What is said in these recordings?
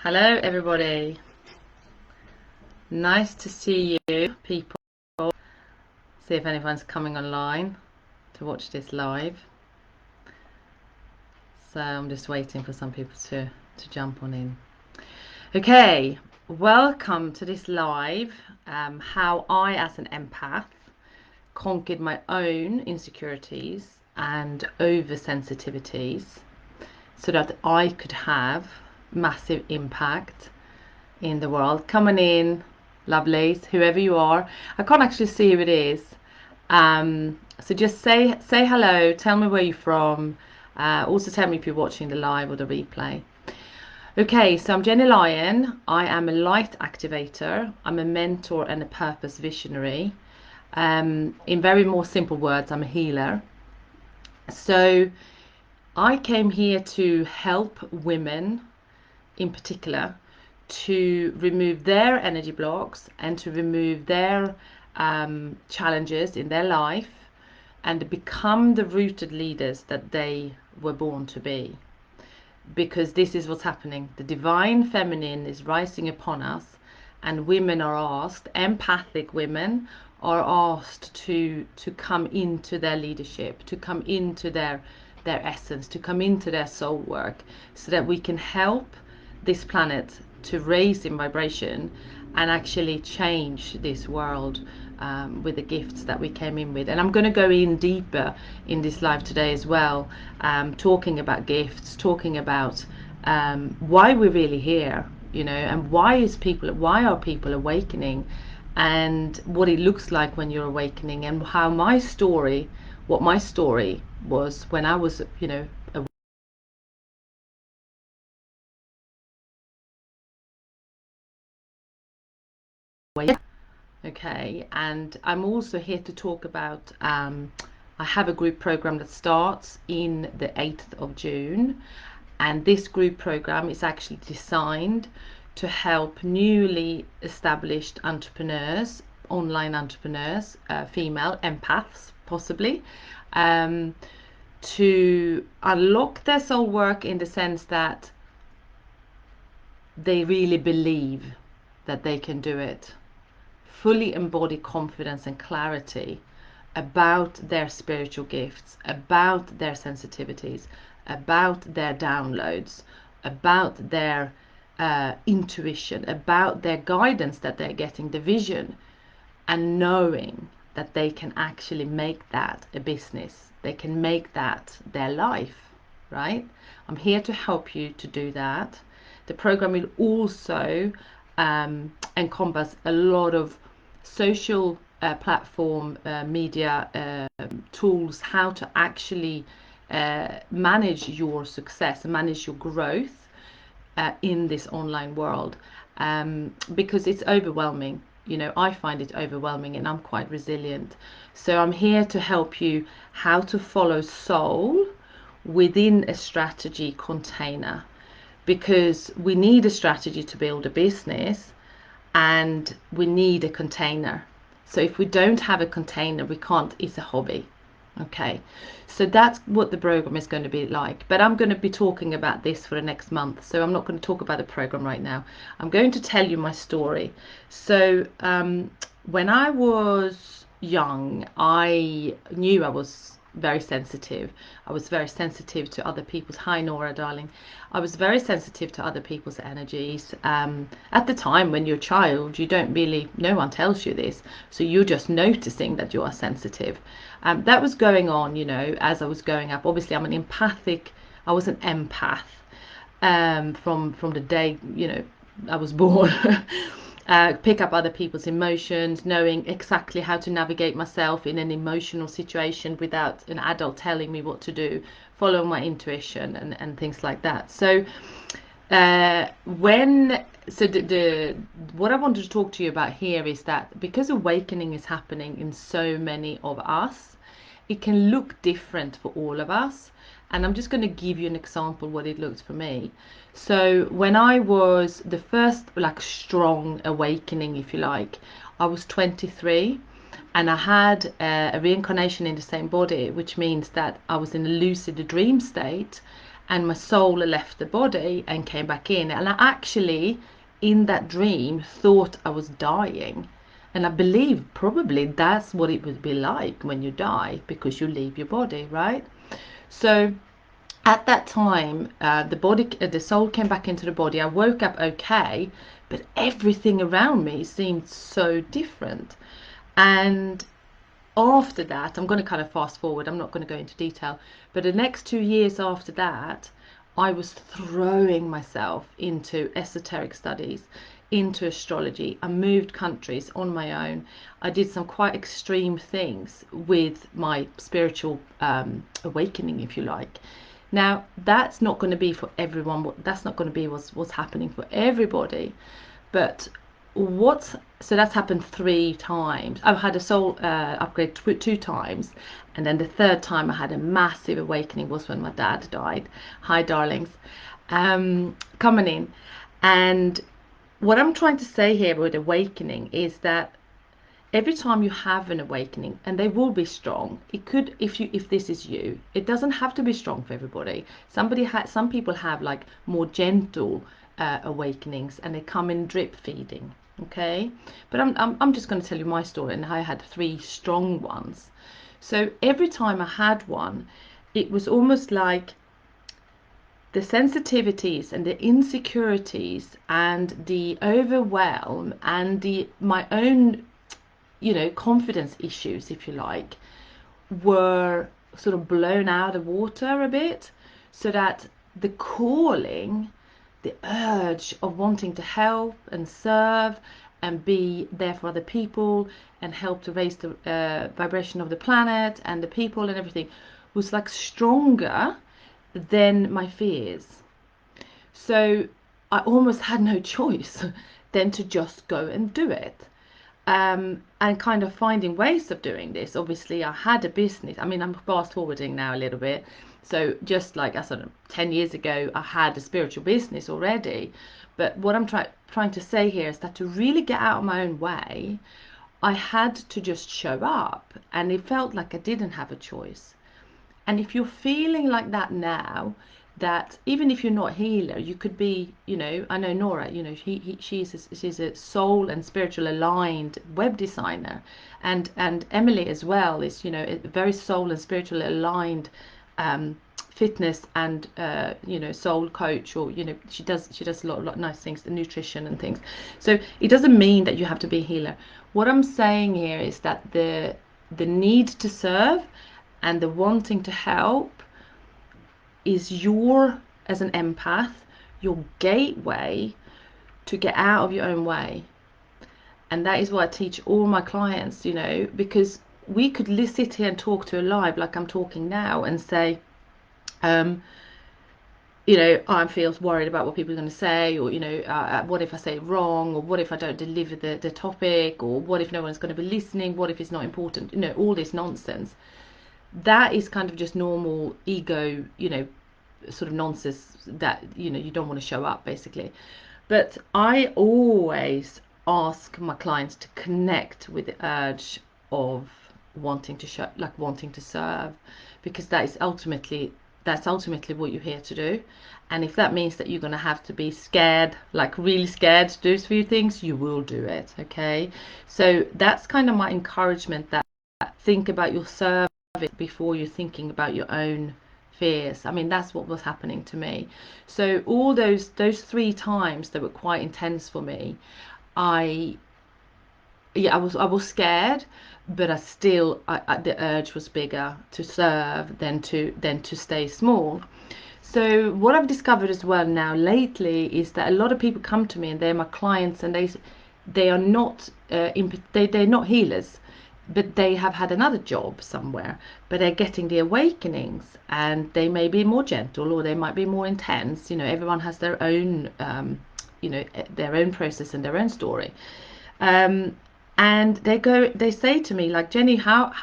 Hello everybody, nice to see you people. See if anyone's coming online to watch this live. So I'm just waiting for some people to jump on in. Okay, welcome to this live, how I as an empath conquered my own insecurities and oversensitivities so that I could have massive impact in the world. Coming in, lovelies, whoever you are. I can't actually see who it is. So just say hello, tell me where you're from. Also tell me if you're watching the live or the replay. Okay, so I'm Jenny Lyon. I am a light activator. I'm a mentor and a purpose visionary. In very more simple words, I'm a healer. So I came here to help women in particular to remove their energy blocks and to remove their challenges in their life and become the rooted leaders that they were born to be. Because this is what's happening. The divine feminine is rising upon us, and women are asked, empathic women are asked to come into their leadership, to come into their essence, to come into their soul work, so that we can help this planet to raise in vibration and actually change this world with the gifts that we came in with. And I'm going to go in deeper in this live today as well, talking about gifts, talking about why we're really here, you know, and why are people awakening, and what it looks like when you're awakening, and how what my story was when I was, you know, okay. And I'm also here to talk about I have a group program that starts in the 8th of June, and this group program is actually designed to help newly established entrepreneurs, online entrepreneurs, female empaths possibly, to unlock their soul work in the sense that they really believe that they can do it, fully embody confidence and clarity about their spiritual gifts, about their sensitivities, about their downloads, about their intuition, about their guidance that they're getting, the vision, and knowing that they can actually make that a business. They can make that their life, right? I'm here to help you to do that. The program will also encompass a lot of social platform media tools, how to actually manage your success and manage your growth in this online world, because it's overwhelming. You know, I find it overwhelming, and I'm quite resilient. So I'm here to help you how to follow soul within a strategy container, because we need a strategy to build a business, and we need a container. So if we don't have a container, we can't. It's a hobby. Okay, so that's what the program is going to be like. But I'm going to be talking about this for the next month, so I'm not going to talk about the program right now. I'm going to tell you my story. So when I was young, I knew I was very sensitive. I was very sensitive to other people's, hi Nora darling, I was very sensitive to other people's energies. At the time when you're a child, you don't really, no one tells you this, so you're just noticing that you are sensitive. That was going on, you know, as I was growing up. Obviously I was an empath from the day, you know, I was born. Pick up other people's emotions, knowing exactly how to navigate myself in an emotional situation without an adult telling me what to do, follow my intuition and things like that. So what I wanted to talk to you about here is that because awakening is happening in so many of us, it can look different for all of us. And I'm just going to give you an example what it looked for me. So when I was the first like strong awakening, if you like, I was 23, and I had a reincarnation in the same body, which means that I was in a lucid dream state, and my soul left the body and came back in. And I actually, in that dream, thought I was dying. And I believe probably that's what it would be like when you die, because you leave your body, right? So at that time, the soul came back into the body. I woke up okay, but everything around me seemed so different. And after that, I'm going to kind of fast forward, I'm not going to go into detail, but the next 2 years after that, I was throwing myself into esoteric studies, into astrology. I moved countries on my own. I did some quite extreme things with my spiritual awakening, if you like. Now, that's not going to be for everyone. That's not going to be what's happening for everybody. But so that's happened 3 times. I've had a soul upgrade 2 times, and then the third time I had a massive awakening was when my dad died. Hi, darlings, coming in. And what I'm trying to say here with awakening is that every time you have an awakening, and they will be strong, it could, if this is you, it doesn't have to be strong for everybody. Some people have like more gentle awakenings, and they come in drip feeding. Okay, but I'm just going to tell you my story, and I had 3 strong ones. So every time I had one, it was almost like the sensitivities and the insecurities and the overwhelm and my own, confidence issues, if you like, were sort of blown out of the water a bit, so that the calling, the urge of wanting to help and serve and be there for other people and help to raise the vibration of the planet and the people and everything, was like stronger than my fears. So I almost had no choice than to just go and do it. And kind of finding ways of doing this. Obviously, I had a business. I mean, I'm fast forwarding now a little bit. So just like I said, 10 years ago, I had a spiritual business already. But what I'm trying to say here is that to really get out of my own way, I had to just show up. And it felt like I didn't have a choice. And if you're feeling like that now, that even if you're not a healer, you could be, I know Nora, she's a soul and spiritual aligned web designer, and Emily as well is, a very soul and spiritual aligned fitness and soul coach, or she does a lot of nice things, the nutrition and things. So it doesn't mean that you have to be a healer. What I'm saying here is that the need to serve and the wanting to help is as an empath, your gateway to get out of your own way. And that is what I teach all my clients, because we could sit here and talk to a live like I'm talking now and say, I feel worried about what people are going to say, or, what if I say it wrong, or what if I don't deliver the topic, or what if no one's going to be listening, what if it's not important, all this nonsense. That is kind of just normal ego, sort of nonsense that, you don't want to show up, basically. But I always ask my clients to connect with the urge of wanting to wanting to serve, because that's ultimately what you're here to do. And if that means that you're going to have to be scared, like really scared to do a few things, you will do it. Okay, so that's kind of my encouragement, that think about your service before you're thinking about your own fears. I mean, that's what was happening to me. So all those 3 times that were quite intense for me, I was scared, but the urge was bigger to serve than to stay small. So what I've discovered as well now lately is that a lot of people come to me and they're my clients, and they are not they're not healers, but they have had another job somewhere, but they're getting the awakenings, and they may be more gentle or they might be more intense. Everyone has their own their own process and their own story. And they say to me, like, Jenny, how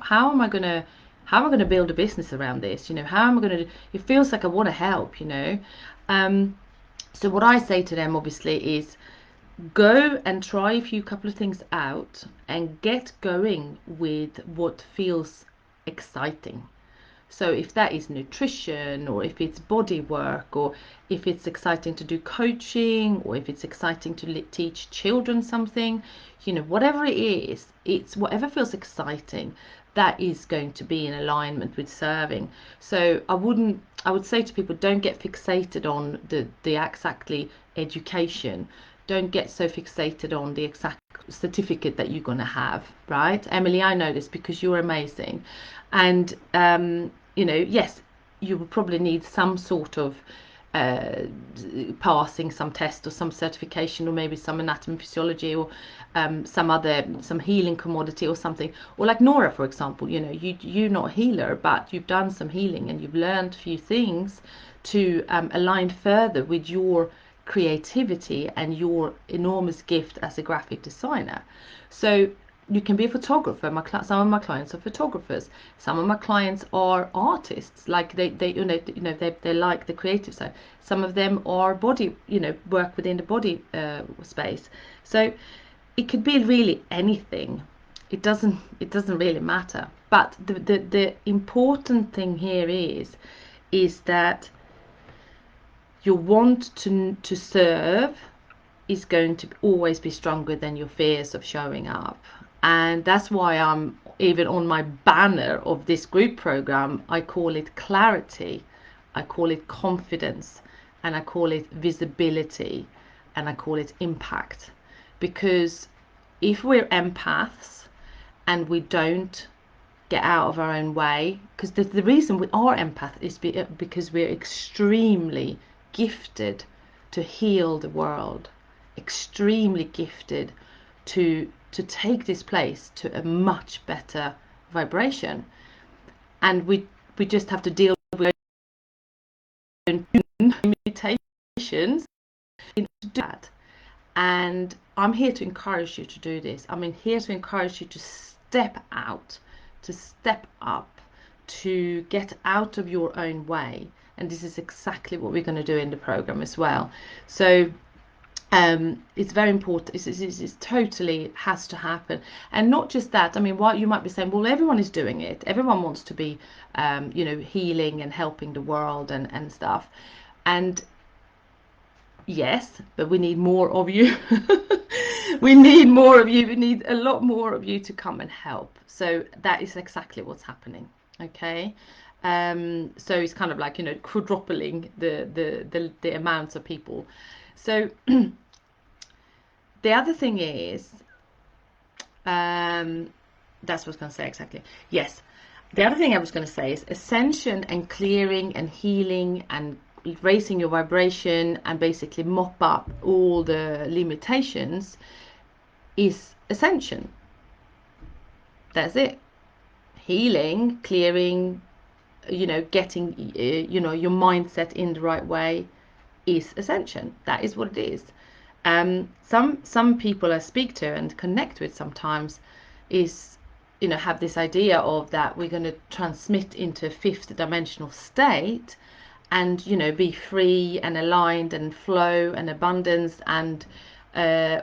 am I gonna build a business around this? How am I gonna it feels like I want to help. So what I say to them obviously is, go and try a couple of things out and get going with what feels exciting. So if that is nutrition, or if it's body work, or if it's exciting to do coaching, or if it's exciting to teach children something, you know, whatever it is, it's whatever feels exciting, that is going to be in alignment with serving. So I would say to people, don't get fixated on the exactly education. Don't get so fixated on the exact certificate that you're going to have, right? Emily, I know this because you're amazing. And you know, yes, you will probably need some sort of uh, passing some test or some certification, or maybe some anatomy physiology, or some healing commodity or something. Or like Nora, for example, you know, you're not a healer, but you've done some healing and you've learned a few things to align further with your creativity and your enormous gift as a graphic designer. So you can be a photographer. Some of my clients are photographers. Some of my clients are artists. Like they they like the creative side. Some of them are body, work within the body space. So it could be really anything. It doesn't really matter. But the important thing here is that your want to serve is going to always be stronger than your fears of showing up. And that's why I'm even on my banner of this group program, I call it clarity, I call it confidence, and I call it visibility, and I call it impact. Because if we're empaths and we don't get out of our own way, because the reason we are empath is because we're extremely gifted to heal the world, extremely gifted to take this place to a much better vibration, and we just have to deal with our own limitations in order to do that. And I'm here to encourage you to do this. I'm here to encourage you to step out, to step up, to get out of your own way. And this is exactly what we're going to do in the program as well. So it's very important. It's totally has to happen. And not just that. I mean, what you might be saying, well, everyone is doing it. Everyone wants to be, healing and helping the world and stuff. And yes, but we need more of you. We need more of you. We need a lot more of you to come and help. So that is exactly what's happening. Okay. So it's kind of like, quadrupling the amounts of people. So the other thing is, that's what I was going to say exactly. Yes. The other thing I was going to say is ascension and clearing and healing and raising your vibration and basically mop up all the limitations is ascension. That's it. Healing, clearing, getting your mindset in the right way is ascension. That is what it is. Some people I speak to and connect with sometimes is have this idea of that we're going to transmit into a fifth dimensional state and be free and aligned and flow and abundance and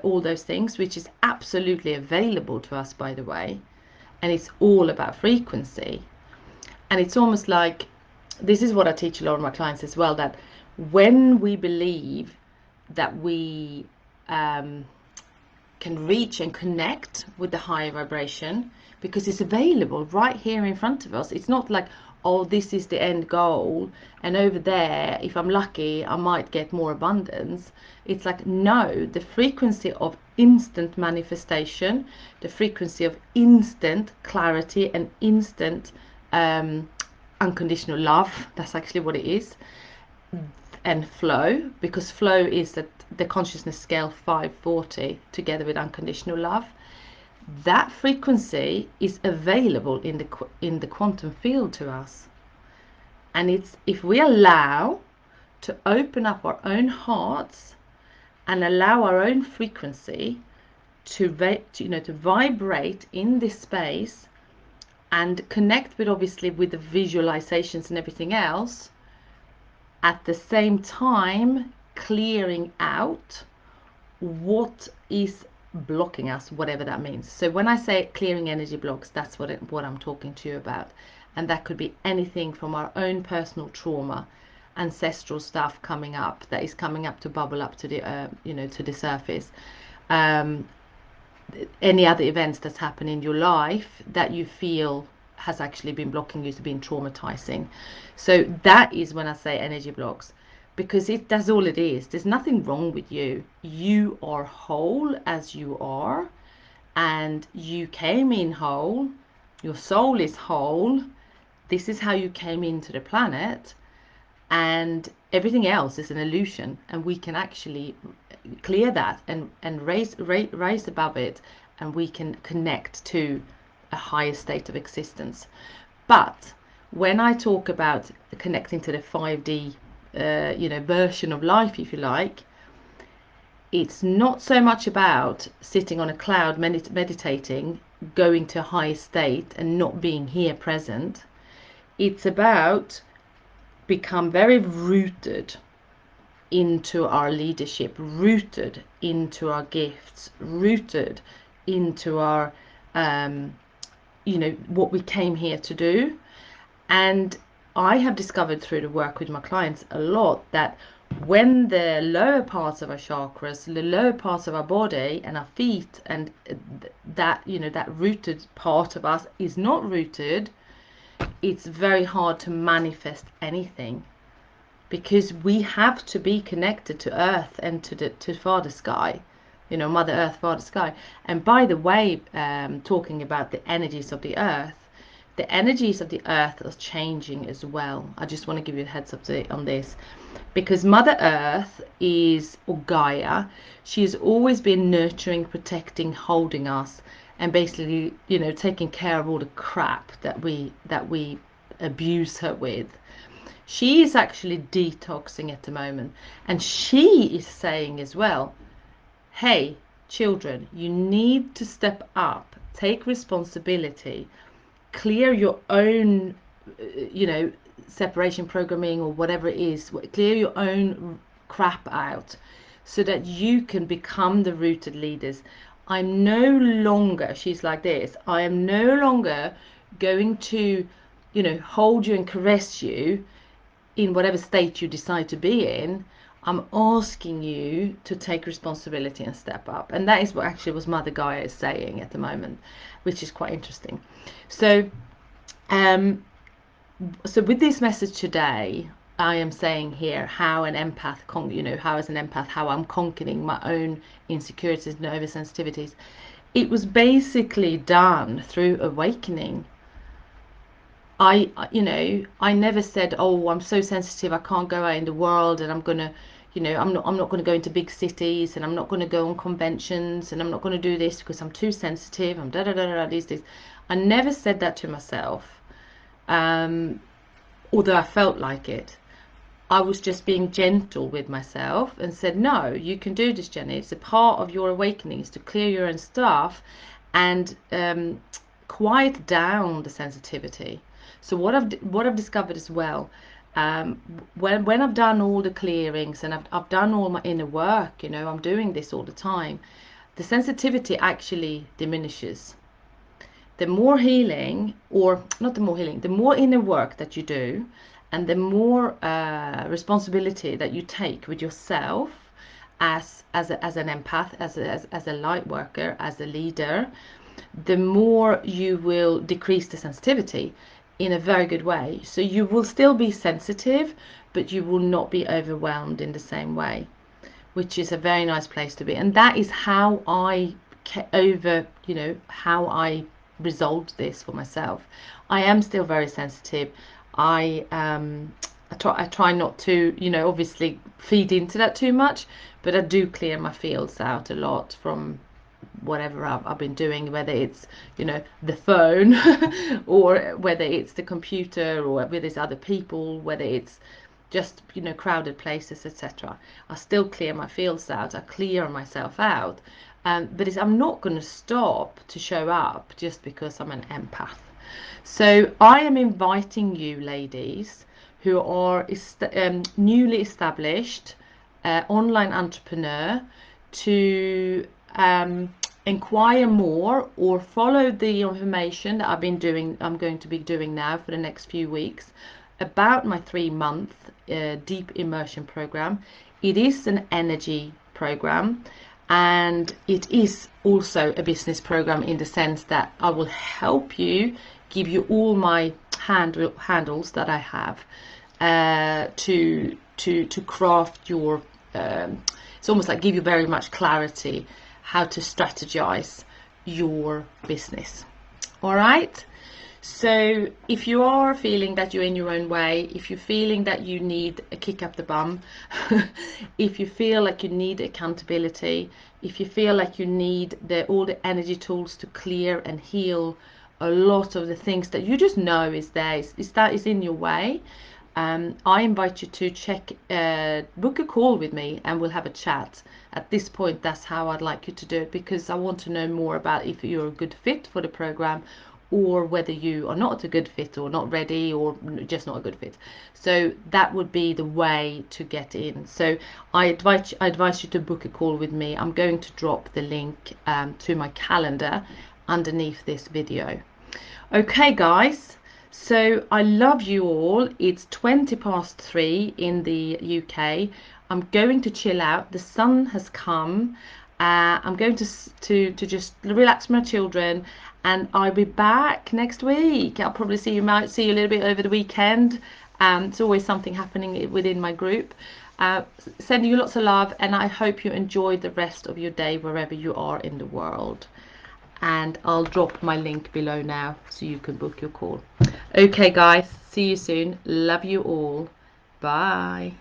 all those things, which is absolutely available to us, by the way. And it's all about frequency. And it's almost like, this is what I teach a lot of my clients as well, that when we believe that we can reach and connect with the higher vibration, because it's available right here in front of us. It's not like, oh, this is the end goal, and over there, if I'm lucky, I might get more abundance. It's like, no, the frequency of instant manifestation, the frequency of instant clarity and instant unconditional love, that's actually what it is, and flow, because flow is that the consciousness scale 540 together with unconditional love. That frequency is available in the quantum field to us. And it's if we allow to open up our own hearts and allow our own frequency to vibrate in this space and connect with, obviously, with the visualizations and everything else, at the same time clearing out what is blocking us, whatever that means. So when I say clearing energy blocks, that's what I'm talking to you about. and that could be anything from our own personal trauma, ancestral stuff coming up, that is coming up to bubble up to the to the surface, any other events that's happened in your life that you feel has actually been blocking you, to being traumatizing. So that is when I say energy blocks, because that's all it is. There's nothing wrong with you. You are whole as you are, and you came in whole. Your soul is whole. This is how you came into the planet, and everything else is an illusion, and we can actually clear that and raise above it, and we can connect to a higher state of existence. But when I talk about connecting to the 5D version of life, if you like, it's not so much about sitting on a cloud meditating, going to a higher state and not being here present. It's about become very rooted into our leadership, rooted into our gifts, rooted into our what we came here to do. And I have discovered through the work with my clients a lot that when the lower parts of our chakras, the lower parts of our body and our feet, and that that rooted part of us is not rooted, it's very hard to manifest anything, because we have to be connected to Earth and to Father Sky, Mother Earth, Father Sky. And by the way, talking about the energies of the Earth are changing as well. I just want to give you a heads up on this, because Mother Earth or Gaia, she has always been nurturing, protecting, holding us, and basically, taking care of all the crap that we abuse her with. She is actually detoxing at the moment, and she is saying as well, hey, children, you need to step up, take responsibility, clear your own, separation programming or whatever it is, clear your own crap out so that you can become the rooted leaders. I'm no longer, she's like this, I am no longer going to, hold you and caress you in whatever state you decide to be in. I'm asking you to take responsibility and step up. And that is what actually was Mother Gaia is saying at the moment, which is quite interesting. So so with this message today, I am saying here how an empath, how I'm conquering my own insecurities and oversensitivities. It was basically done through awakening. I never said, oh, I'm so sensitive, I can't go out in the world, and I'm gonna, I'm not going to go into big cities, and I'm not going to go on conventions, and I'm not going to do this because I'm too sensitive. I'm these. I never said that to myself, although I felt like it. I was just being gentle with myself and said, no, you can do this, Jenny. It's a part of your awakening, is to clear your own stuff and quiet down the sensitivity. So what I've discovered as well, when I've done all the clearings and I've done all my inner work, I'm doing this all the time, the sensitivity actually diminishes. The more healing, or not the more healing, the more inner work that you do, and the more responsibility that you take with yourself as an empath, as a light worker, as a leader, the more you will decrease the sensitivity in a very good way. So you will still be sensitive, but you will not be overwhelmed in the same way, which is a very nice place to be. And that is how I how I resolved this for myself. I am still very sensitive. I try not to, obviously feed into that too much, but I do clear my fields out a lot from whatever I've been doing, whether it's the phone or whether it's the computer, or whether it's other people, whether it's just crowded places, etc. I still clear my fields out. I clear myself out, but I'm not going to stop to show up just because I'm an empath. So I am inviting you, ladies, who are newly established online entrepreneur, to inquire more or follow the information that I'm going to be doing now for the next few weeks about my 3-month deep immersion program. It is an energy program, and it is also a business program in the sense that I will help you, give you all my handles that I have to craft your it's almost like give you very much clarity how to strategize your business. All right, so if you are feeling that you're in your own way, if you're feeling that you need a kick up the bum, if you feel like you need accountability, if you feel like you need all the energy tools to clear and heal a lot of the things that you just know is in your way, I invite you to book a call with me and we'll have a chat. At this point, that's how I'd like you to do it, because I want to know more about if you're a good fit for the program, or whether you are not a good fit, or not ready, or just not a good fit. So that would be the way to get in. So I advise you to book a call with me. I'm going to drop the link to my calendar underneath this video. Okay, guys. So I love you all. It's 3:20 in the UK. I'm going to chill out. The sun has come. I'm going to just relax my children, and I'll be back next week. I'll probably see you a little bit over the weekend. It's always something happening within my group. Sending you lots of love, and I hope you enjoy the rest of your day wherever you are in the world. And I'll drop my link below now so you can book your call. Okay, guys, see you soon. Love you all. Bye.